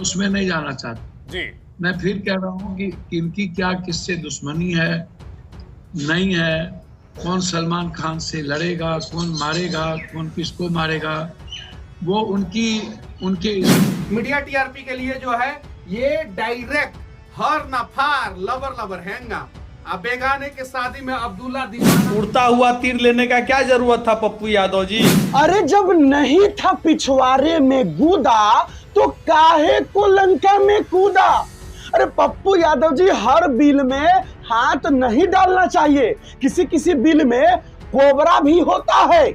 उसमें नहीं जाना चाहता जी। मैं फिर कह रहा हूँ कि इनकी क्या किससे दुश्मनी है नहीं है, कौन सलमान खान से लड़ेगा, कौन मारेगा, कौन किसको मारेगा, वो उनके मीडिया टीआरपी के लिए जो है ये डायरेक्ट हर नफार लवर लवर हैंगा। अब बेगाने के शादी में अब्दुल्ला दीवाना उड़ता हुआ तीर लेने का क्या जरूरत था पप्पू यादव जी? अरे जब नहीं था पिछवाड़े में कूदा तो काहे को लंका में कूदा। अरे पप्पू यादव जी हर बिल में हाथ नहीं डालना चाहिए, किसी किसी बिल में कोबरा भी होता है।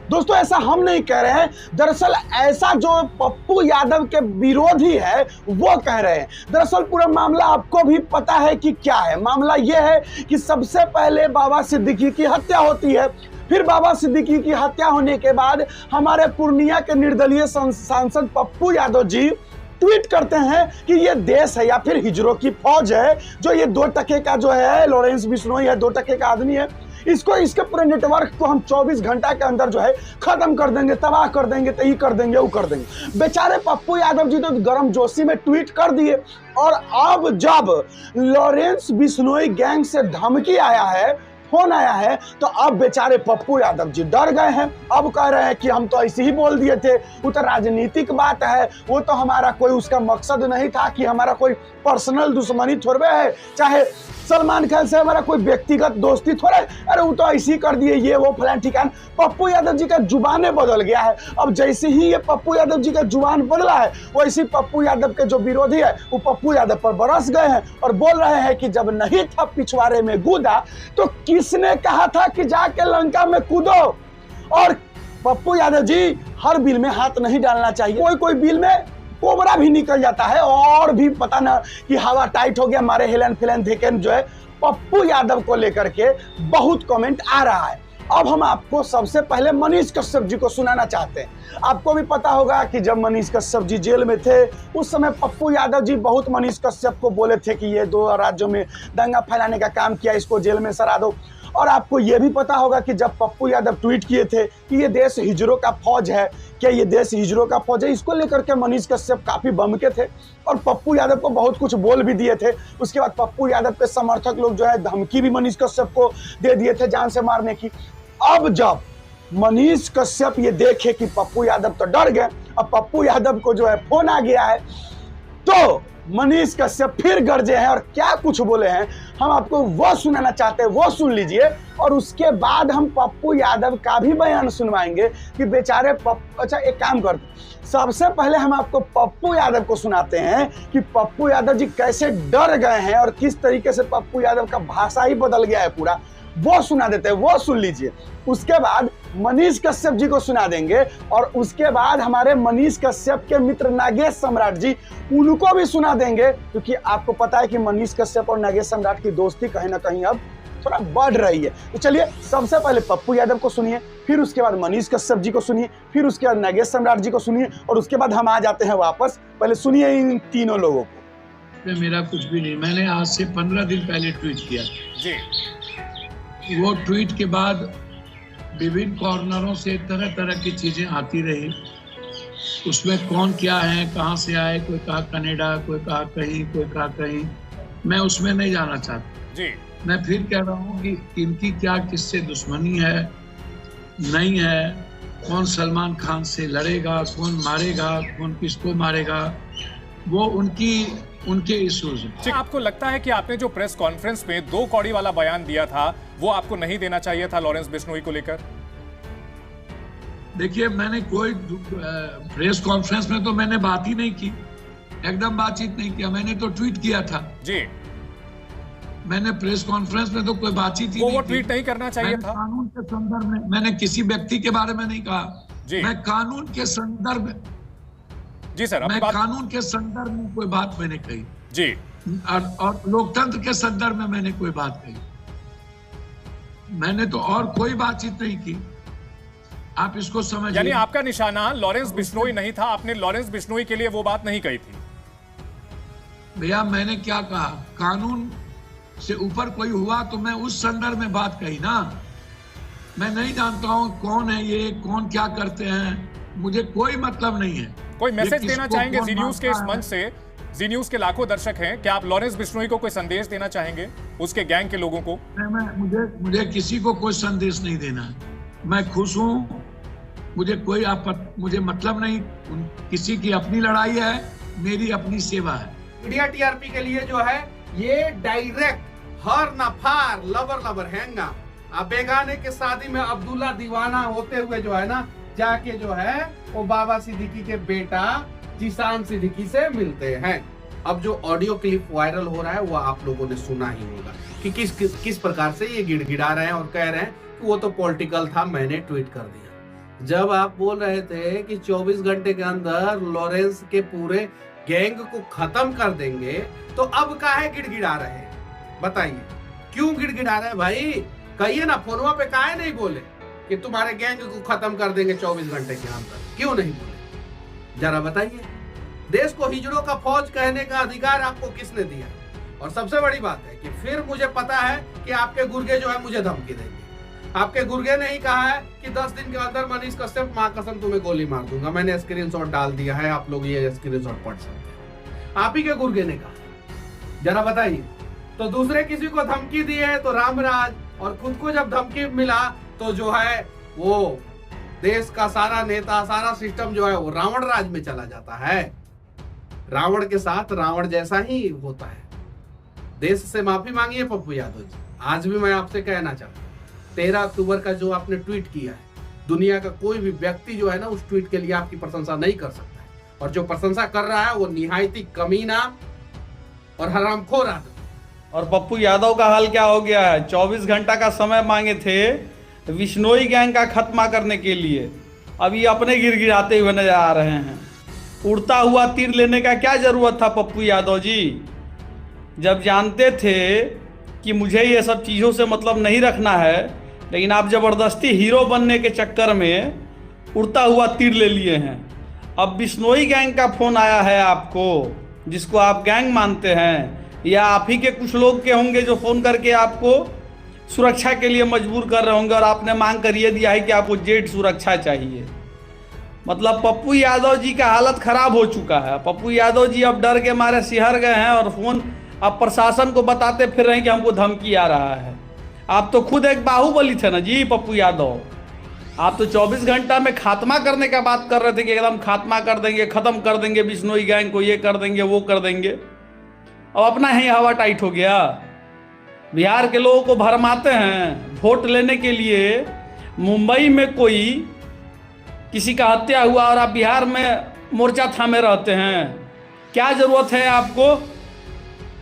दोस्तों ऐसा हम नहीं कह रहे हैं, दरअसल ऐसा जो पप्पू यादव के विरोधी है वो कह रहे हैं। दरअसल पूरा मामला आपको भी पता है कि क्या है। मामला यह है कि सबसे पहले बाबा सिद्दीकी की हत्या होती है, फिर बाबा सिद्दीकी की हत्या होने के बाद हमारे पूर्णिया के निर्दलीय सांसद पप्पू यादव जी ट्वीट करते हैं कि ये देश है या फिर हिजरों की फौज है, जो ये 2 टके का जो है लॉरेंस बिश्नोई है, 2 टके का आदमी है, इसके पूरे नेटवर्क को हम 24 घंटा के अंदर जो है खत्म कर देंगे, तबाह कर देंगे, तो ये कर देंगे वो कर देंगे। बेचारे पप्पू यादव जी तो गर्मजोशी में ट्वीट कर दिए। और अब जब लॉरेंस बिश्नोई गैंग से धमकी आया है, फोन आया है, तो अब बेचारे पप्पू यादव जी डर गए हैं। अब कह रहे हैं कि हम तो ऐसे ही बोल दिए थे, वो तो राजनीतिक बात है, वो तो हमारा कोई उसका मकसद नहीं था कि हमारा कोई पर्सनल दुश्मनी थोड़े है, चाहे सलमान खान से हमारा कोई व्यक्तिगत दोस्ती थोड़े, अरे वो तो ऐसे ही कर दिए, ये वो फलान ठिकान। पप्पू यादव जी का जुबान बदल गया है। अब जैसे ही ये पप्पू यादव जी का जुबान बदला है, वैसे पप्पू यादव के जो विरोधी है वो पप्पू यादव पर बरस गए हैं और बोल रहे हैं कि जब नहीं था पिछवाड़े में कूदा तो किसने कहा था कि जाके लंका में कूदो। और पप्पू यादव जी हर बिल में हाथ नहीं डालना चाहिए, कोई बिल में कोबरा भी निकल जाता है और भी पता ना कि हवा टाइट हो गया, मारे हेलन फिलन देखें जो है पप्पू यादव को लेकर के बहुत कमेंट आ रहा है। अब हम आपको सबसे पहले मनीष कश्यप जी को सुनाना चाहते हैं। आपको भी पता होगा कि जब मनीष कश्यप जी जेल में थे उस समय पप्पू यादव जी बहुत मनीष कश्यप को बोले थे कि ये 2 राज्यों में दंगा फैलाने का काम किया, इसको जेल में सरा दो। और आपको यह भी पता होगा कि जब पप्पू यादव ट्वीट किए थे कि ये देश हिजरों का फौज है, क्या ये देश हिजरों का फौज है, इसको लेकर के मनीष कश्यप काफी बमके थे और पप्पू यादव को बहुत कुछ बोल भी दिए थे। उसके बाद पप्पू यादव के समर्थक लोग जो है धमकी भी मनीष कश्यप को दे दिए थे जान से मारने की। अब जब मनीष कश्यप ये देखे कि पप्पू यादव तो डर गए, अब पप्पू यादव को जो है फोन आ गया है, तो मनीष कश्यप फिर गरजे हैं और क्या कुछ बोले हैं हम आपको वो सुनाना चाहते हैं, वो सुन लीजिए। और उसके बाद हम पप्पू यादव का भी बयान सुनवाएंगे कि बेचारे अच्छा एक काम करते, सबसे पहले हम आपको पप्पू यादव को सुनाते हैं कि पप्पू यादव जी कैसे डर गए हैं और किस तरीके से पप्पू यादव का भाषा ही बदल गया है पूरा, वो सुना देते हैं, वो सुन लीजिए। उसके बाद मनीष कश्यप जी को सुना देंगे और उसके बाद हमारे मनीष कश्यप के मित्र नागेश सम्राट जी, उनको भी सुना देंगे, क्योंकि आपको पता है कि मनीष कश्यप और नागेश सम्राट की दोस्ती कहीं ना कहीं अब थोड़ा बढ़ रही है। तो चलिए सबसे पहले पप्पू यादव को सुनिए, फिर उसके बाद मनीष कश्यप जी को सुनिए, फिर उसके बाद नागेश सम्राट जी को सुनिए और उसके बाद हम आ जाते हैं वापस। पहले सुनिए इन तीनों लोगों को। मेरा कुछ भी नहीं, मैंने आज से 15 दिन पहले ट्वीट किया जी। वो ट्वीट के बाद विभिन्न कॉर्नरों से तरह तरह की चीजें आती रही, उसमें कौन क्या है, कहाँ से आए, कोई कहा कनाडा, कोई कहा कहीं, कोई कहा कहीं, मैं उसमें नहीं जाना चाहता जी। मैं फिर कह रहा हूँ कि इनकी क्या किससे दुश्मनी है नहीं है, कौन सलमान खान से लड़ेगा, कौन मारेगा, कौन किसको मारेगा, वो उनके इश्यूज हैं। आपको लगता है कि आपने जो प्रेस कॉन्फ्रेंस में 2 कौड़ी वाला बयान दिया था वो आपको नहीं देना चाहिए था लॉरेंस बिश्नोई को लेकर? देखिए मैंने कोई प्रेस कॉन्फ्रेंस में तो मैंने बात ही नहीं की, एकदम बातचीत नहीं किया, मैंने तो ट्वीट किया था जी। मैंने प्रेस कॉन्फ्रेंस में तो कोई बातचीत ही वो नहीं ट्वीट नहीं करना चाहिए था। कानून के संदर्भ में मैंने किसी व्यक्ति के बारे में नहीं कहा जी। मैं कानून के संदर्भ जी सर, मैं कानून के संदर्भ में कोई बात मैंने कही जी, और लोकतंत्र के संदर्भ में मैंने कोई बात कही, मैंने तो और कोई बातचीत नहीं की, आप इसको समझिए। यानी आपका निशाना लॉरेंस बिश्नोई नहीं था, आपने लॉरेंस बिश्नोई के लिए वो बात नहीं कही थी। भैया मैंने क्या कहा, कानून से ऊपर कोई हुआ तो मैं उस संदर्भ में बात कही ना, मैं नहीं जानता हूं कौन है ये, कौन क्या करते हैं, मुझे कोई मतलब नहीं है। कोई मैसेज ये देना किसको चाहेंगे कौन जी न्यूज के इस मानता है? मंच से? जी न्यूज के लाखों दर्शक हैं, क्या आप लॉरेंस बिश्नोई को कोई संदेश देना चाहेंगे, उसके गैंग के लोगों को? मुझे किसी को कोई संदेश नहीं देना है। मैं खुश हूँ, मुझे कोई मुझे मतलब नहीं। किसी की अपनी लड़ाई है, मेरी अपनी सेवा है। मीडिया टीआरपी के लिए जो है ये डायरेक्ट हर नफार लबर हैंगा। अब बेगाने के शादी में अब्दुल्ला दीवाना होते हुए जो है ना जाके जो है वो बाबा सिद्दीकी के बेटा जीशान सिद्दीकी से मिलते हैं। अब जो ऑडियो क्लिप वायरल हो रहा है वो आप लोगों ने सुना ही होगा कि किस प्रकार से ये गिड़गिड़ा रहे हैं और कह रहे हैं कि वो तो पॉलिटिकल था, मैंने ट्वीट कर दिया। जब आप बोल रहे थे कि 24 घंटे के अंदर लॉरेंस के पूरे गैंग को खत्म कर देंगे, तो अब काहे गिड़गिड़ा रहे हैं? बताइए क्यों गिड़गिड़ा रहे हैं भाई? कहिए ना, फोनवा पे काहे नहीं बोले कि तुम्हारे गैंग को खत्म कर देंगे 24 घंटे के अंदर? क्यों नहीं बोले जरा बताइए। देश को हिजड़ों का फौज कहने का अधिकार आपको किसने दिया? और सबसे बड़ी बात है कि फिर मुझे पता है कि आपके गुर्गे जो है मुझे धमकी देंगे। आपके गुर्गे ने ही कहा है कि 10 दिन के अंदर मनीष कश्यप मां कसम तुम्हें गोली मार दूंगा। मैंने स्क्रीनशॉट डाल दिया है, आप लोग ये स्क्रीनशॉट पढ़ सकते हैं। आप ही के गुर्गे ने कहा, जरा बताइए। तो दूसरे किसी को धमकी दी है तो रामराज, और खुद को जब धमकी मिला तो जो है वो देश का सारा नेता, सारा सिस्टम जो है वो रावण राज में चला जाता है। रावण के साथ रावण जैसा ही होता है। देश से माफी मांगिए पप्पू यादव जी। आज भी मैं आपसे कहना चाहता हूँ, 13 अक्टूबर का जो आपने ट्वीट किया है, दुनिया का कोई भी व्यक्ति जो है ना उस ट्वीट के लिए आपकी प्रशंसा नहीं कर सकता है। और जो प्रशंसा कर रहा है वो निहायती कमीना और हरामखोर आदमी। और पप्पू यादव का हाल क्या हो गया है? 24 घंटा का समय मांगे थे बिश्नोई गैंग का खत्मा करने के लिए, अभी अपने गिड़गिड़ाते हुए नजर आ रहे हैं। उड़ता हुआ तीर लेने का क्या जरूरत था पप्पू यादव जी? जब जानते थे कि मुझे ये सब चीज़ों से मतलब नहीं रखना है, लेकिन आप ज़बरदस्ती हीरो बनने के चक्कर में उड़ता हुआ तीर ले लिए हैं। अब बिश्नोई गैंग का फ़ोन आया है आपको, जिसको आप गैंग मानते हैं, या आप ही के कुछ लोग के होंगे जो फ़ोन करके आपको सुरक्षा के लिए मजबूर कर रहे होंगे, और आपने मांग कर ये दिया है कि आपको जेट सुरक्षा चाहिए। मतलब पप्पू यादव जी का हालत ख़राब हो चुका है। पप्पू यादव जी अब डर के मारे सिहर गए हैं और फ़ोन अब प्रशासन को बताते फिर रहे हैं कि हमको धमकी आ रहा है। आप तो खुद एक बाहुबली थे ना जी पप्पू यादव। आप तो 24 घंटा में खात्मा करने का बात कर रहे थे कि एकदम खात्मा कर देंगे, ख़त्म कर देंगे बिश्नोई गैंग को, ये कर देंगे वो कर देंगे। अब अपना ही हवा टाइट हो गया। बिहार के लोगों को भरमाते हैं वोट लेने के लिए। मुंबई में कोई किसी का हत्या हुआ और आप बिहार में मोर्चा थामे रहते हैं। क्या ज़रूरत है आपको?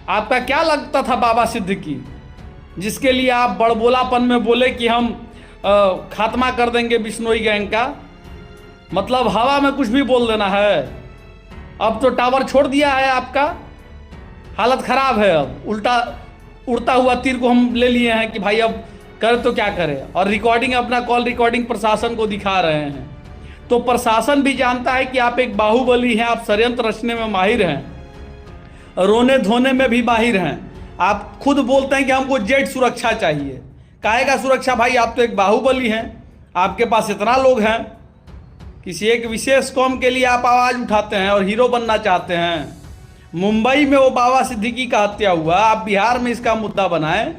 आपका क्या लगता था बाबा सिद्दीकी, जिसके लिए आप बड़बोलापन में बोले कि हम खात्मा कर देंगे बिश्नोई गैंग का? मतलब हवा में कुछ भी बोल देना है। अब तो टावर छोड़ दिया है आपका, हालत ख़राब है। अब उड़ता हुआ तीर को हम ले लिए हैं कि भाई अब करे तो क्या करें, और रिकॉर्डिंग, अपना कॉल रिकॉर्डिंग प्रशासन को दिखा रहे हैं। तो प्रशासन भी जानता है कि आप एक बाहुबली हैं, आप षड्यंत्र रचने में माहिर हैं, रोने धोने में भी माहिर हैं। आप खुद बोलते हैं कि हमको जेट सुरक्षा चाहिए। काहे का सुरक्षा भाई? आप तो एक बाहुबली हैं, आपके पास इतना लोग हैं, किसी एक विशेष कौम के लिए आप आवाज़ उठाते हैं और हीरो बनना चाहते हैं। मुंबई में वो बाबा सिद्दीकी का हत्या हुआ, आप बिहार में इसका मुद्दा बनाएं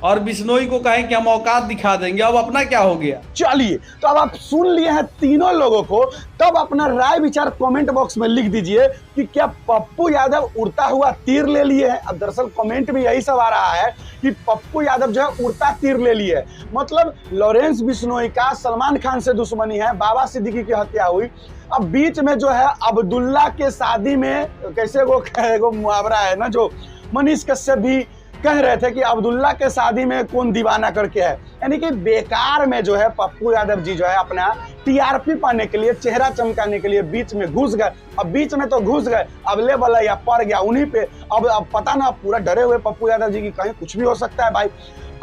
और बिश्नोई को कहें कि हम औकात दिखा देंगे। अब अपना क्या हो गया? चलिए, तो अब आप सुन लिए हैं तीनों लोगों को। तब अपना राय विचार कमेंट बॉक्स में लिख दीजिए कि क्या पप्पू यादव उड़ता हुआ तीर ले लिए हैं। अब दरअसल कमेंट में यही सब आ रहा है कि पप्पू यादव जो है उड़ता तीर ले लिए है। मतलब लॉरेंस बिश्नोई का सलमान खान से दुश्मनी है, बाबा सिद्दीकी की हत्या हुई। अब बीच में जो है अब्दुल्ला के शादी में कैसे वो मुहावरा है ना, जो मनीष कश्यप भी कह रहे थे कि अब्दुल्ला के शादी में कौन दीवाना करके है। यानी कि बेकार में जो है पप्पू यादव जी जो है अपना टीआरपी पाने के लिए, चेहरा चमकाने के लिए बीच में घुस गए। अब बीच में तो घुस गए, अब लेवल या पड़ गया उन्हीं पे। अब पता ना, पूरा डरे हुए पप्पू यादव जी की कहीं कुछ भी हो सकता है भाई।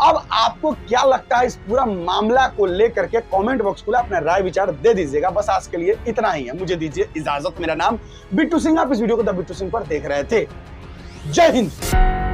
अब आपको क्या लगता है इस पूरा मामला को लेकर के? कमेंट बॉक्स खुला, अपना राय विचार दे दीजिएगा। बस आज के लिए इतना ही है, मुझे दीजिए इजाजत। मेरा नाम बिट्टू सिंह, आप इस वीडियो को द बिट्टू सिंह पर देख रहे थे। जय हिंद।